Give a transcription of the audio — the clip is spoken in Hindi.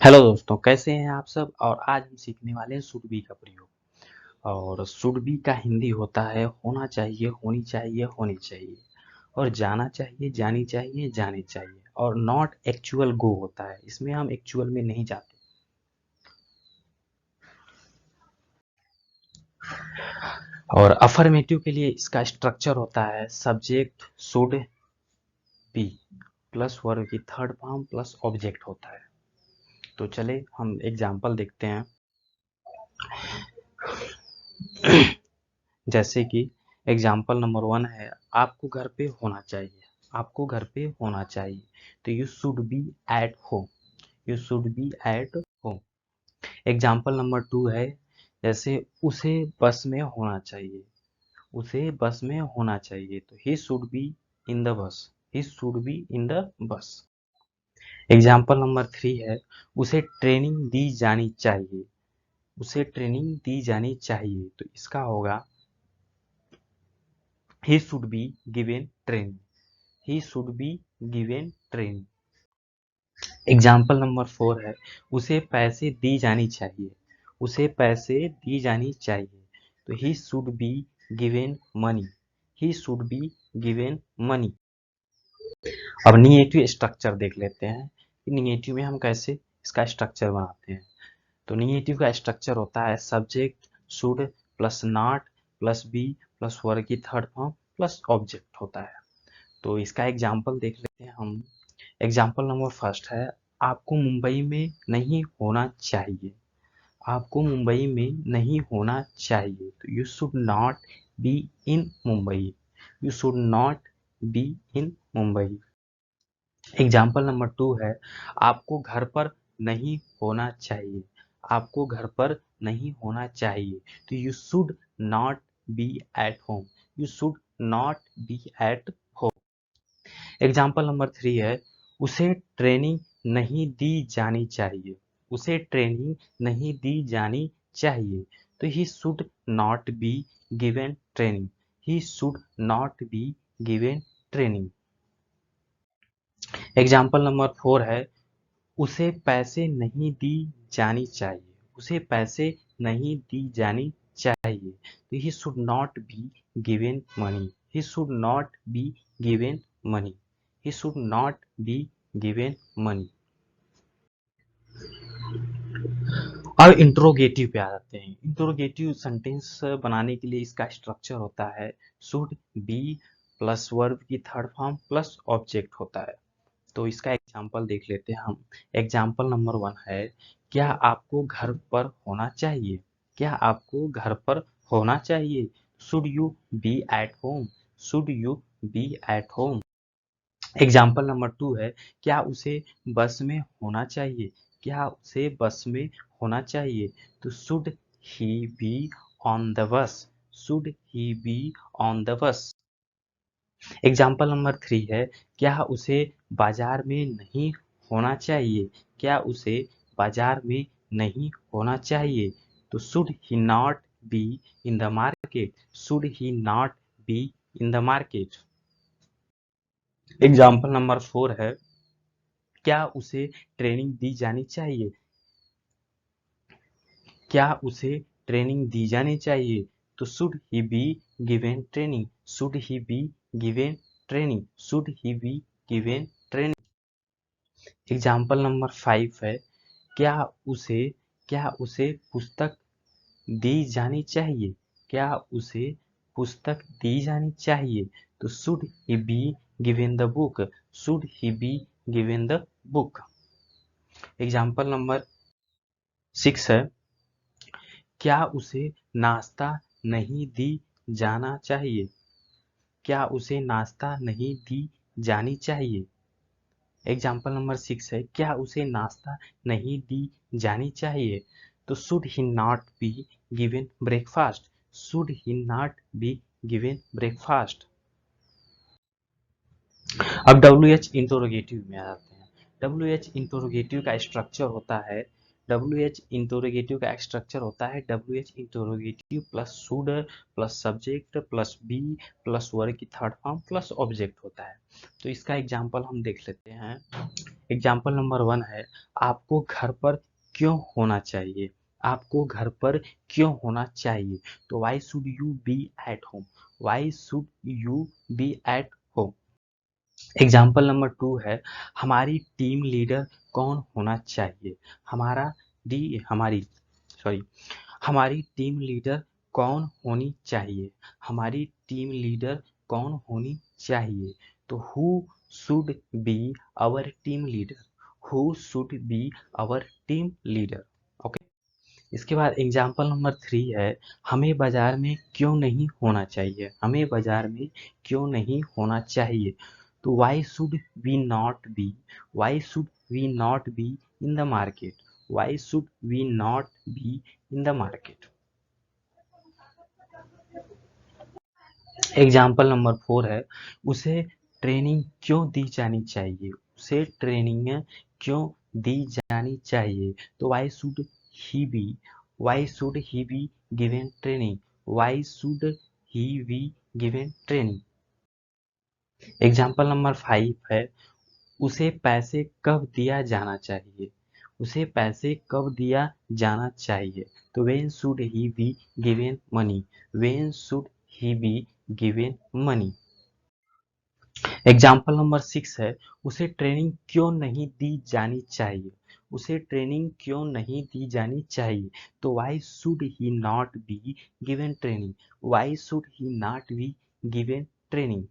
हेलो दोस्तों, कैसे हैं आप सब। और आज हम सीखने वाले हैं शुड बी का प्रयोग। और शुड बी का हिंदी होता है होना चाहिए, होनी चाहिए, होनी चाहिए, और जाना चाहिए, जानी चाहिए, जानी चाहिए। और नॉट एक्चुअल गो होता है, इसमें हम एक्चुअल में नहीं जाते। और अफर्मेटिव के लिए इसका स्ट्रक्चर होता है subject should be plus verb की थर्ड फॉर्म प्लस ऑब्जेक्ट होता है। तो चले हम एग्जाम्पल देखते हैं। जैसे कि एग्जाम्पल नंबर 1 है, आपको घर पे होना चाहिए। आपको घर पे होना चाहिए, तो you should be at home. You should be at home. Example number 2 है, जैसे उसे बस में होना चाहिए। उसे बस में होना चाहिए, तो he should be in the bus. He should be in the bus. Example number 3 है, उसे ट्रेनिंग दी जानी चाहिए। उसे ट्रेनिंग दी जानी चाहिए, तो इसका होगा he should be given training. He should be given training. Example number 4 है, उसे पैसे दी जानी चाहिए। उसे पैसे दी जानी चाहिए, तो he should be given money. He should be given money. अब निगेटिव स्ट्रक्चर देख लेते हैं कि निगेटिव में हम कैसे इसका स्ट्रक्चर बनाते हैं। तो निगेटिव का स्ट्रक्चर होता है subject should plus not plus be plus verb की थर्ड फॉर्म प्लस ऑब्जेक्ट होता है। तो इसका एग्जाम्पल देख लेते हैं हम। एग्जाम्पल नंबर फर्स्ट है, आपको मुंबई में नहीं होना चाहिए। आपको मुंबई में नहीं होना चाहिए, तो you should not be in Mumbai. You should not be in Mumbai. Example number 2 है, आपको घर पर नहीं होना चाहिए। आपको घर पर नहीं होना चाहिए, तो you should not be at home. You should not be at home. Example number 3 है, उसे ट्रेनिंग नहीं दी जानी चाहिए। उसे ट्रेनिंग नहीं दी जानी चाहिए, तो he should not be given training. He should not be given training. Example number 4 है, उसे पैसे नहीं दी जानी चाहिए। उसे पैसे नहीं दी जानी चाहिए, तो he should not be given money. He should not be given money. He should not be given money. अब इंट्रोगेटिव पे आ जाते हैं। इंट्रोगेटिव सेंटेंस बनाने के लिए इसका स्ट्रक्चर होता है शुड बी प्लस वर्ब की थर्ड फॉर्म प्लस ऑब्जेक्ट होता है। तो इसका एग्जाम्पल देख लेते हैं हम। एग्जाम्पल नंबर 1 है, क्या आपको घर पर होना चाहिए। क्या आपको घर पर होना चाहिए, should you be at home. Should you be at home. Example number 2 है, क्या उसे बस में होना चाहिए। क्या उसे बस में होना चाहिए, तो should he be on the bus. Should he be on the bus. Example number 3 है, क्या उसे बाजार में नहीं होना चाहिए। क्या उसे बाजार में नहीं होना चाहिए, तो should he not be in the market. Should he not be in the market. Example number 4 है, क्या उसे ट्रेनिंग दी जानी चाहिए। क्या उसे ट्रेनिंग दी जानी चाहिए, तो should he be given training. Should he be given training. Should he be given training. Example number 5 है, क्या उसे क्या उसे पुस्तक दी जानी चाहिए। क्या उसे पुस्तक दी जानी चाहिए, तो should he be given the book. Should he be given the book. Example number 6 है, क्या उसे नाश्ता नहीं दी जाना चाहिए। क्या उसे नाश्ता नहीं दी जानी चाहिए। एग्जाम्पल नंबर 6 है, क्या उसे नाश्ता नहीं दी जानी चाहिए, तो should he not be given breakfast. Should he not be given breakfast. अब डब्ल्यू एच इंटरोगेटिव में आ जाते हैं। डब्ल्यू एच इंटरोगेटिव का स्ट्रक्चर होता है डब्ल्यू एच इंटरोगेटिव का स्ट्रक्चर होता है W H interrogative plus should plus subject plus be plus verb की थर्ड फॉर्म प्लस ऑब्जेक्ट होता है। तो इसका एग्जाम्पल हम देख लेते हैं। एग्जाम्पल नंबर 1 है, आपको घर पर क्यों होना चाहिए? आपको घर पर क्यों होना चाहिए? तो why should you be at home? Why should you be at home? Example number 2 है, हमारी टीम लीडर कौन होना चाहिए? हमारा डी हमारी सॉरी हमारी टीम लीडर कौन होनी चाहिए? हमारी टीम लीडर कौन होनी चाहिए? तो who should be our team leader? Who should be our team leader? Okay. इसके बाद एग्जाम्पल नंबर 3 है, हमें बाजार में क्यों नहीं होना चाहिए? हमें बाजार में क्यों नहीं होना चाहिए? तो why should we not be? Why should we not be in the market? Why should we not be in the market? Example number 4 है, उसे ट्रेनिंग क्यों दी जानी चाहिए? उसे ट्रेनिंग क्यों दी जानी चाहिए? तो why should he be given training? Why should he be given training? Example number 5 है, उसे पैसे कब दिया जाना चाहिए? उसे पैसे कब दिया जाना चाहिए? तो when should he be given money? When should he be given money? Example number 6 है, उसे ट्रेनिंग क्यों नहीं दी जानी चाहिए? उसे ट्रेनिंग क्यों नहीं दी जानी चाहिए? तो why should he not be given training? Why should he not be given training?